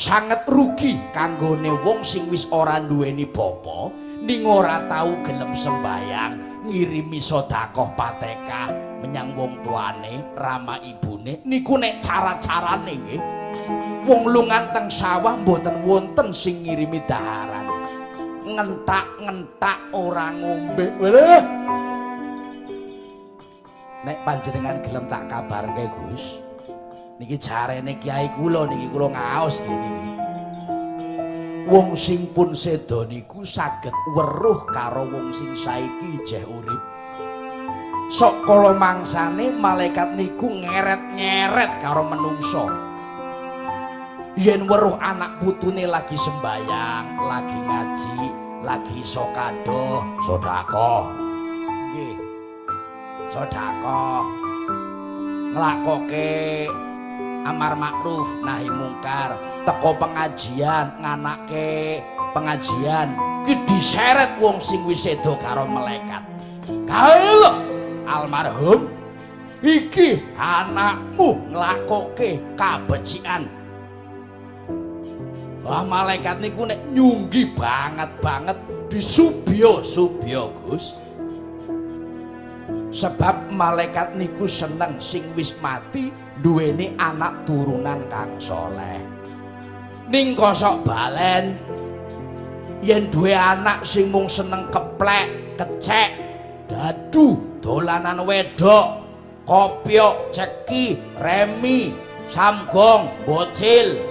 sanget rugi kanggone wong sing wis ora duweni bapa ning ora tau gelem sembayang ngirimi sedekah patekah menyang wong tuane rama ibune niku nek cara-carane nggih wong lungan teng sawah mboten wonten sing ngirimi daharan ngentak-ngentak ora ngombe lho nek panjenengan gelem tak kabarke Gus niki jarene kiai kula niki kula ngaos niki wong sing pun sedo niku saged weruh karo wong sing saiki jeh urip sok kala mangsane malaikat niku ngeret-ngeret karo menungso yen weruh anak putune lagi sembayang lagi ngaji lagi sokado sedekah nggih sedekah nglakoke amar makruf nahi mungkar teko pengajian nganake pengajian ki diseret wong sing wis sedo karo malaikat kae almarhum iki anakmu nglakoke kabecikan wah malaikat niku nek nyunggi banget disubya-subya Gus sebab malaikat niku seneng sing wis mati duweni anak turunan kang soleh ning kosok balen yen duwe anak sing mung seneng keplek kecek dadu dolanan wedok kopyok ceki remi samgong bocil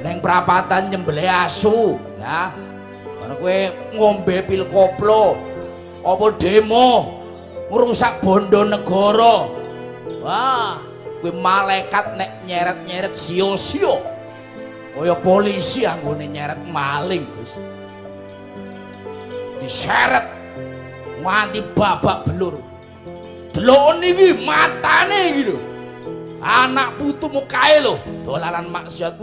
neng prapatan nyembelih asu ya ana kowe ngombe pil koplo apa demo ngrusak bondo negara wah kowe malaikat nek nyeret-nyeret sio-sio kaya polisi anggone nyeret maling Gus diseret nganti babak belur delok niki matane iki lho anak putumu kae lho dolanan maksiat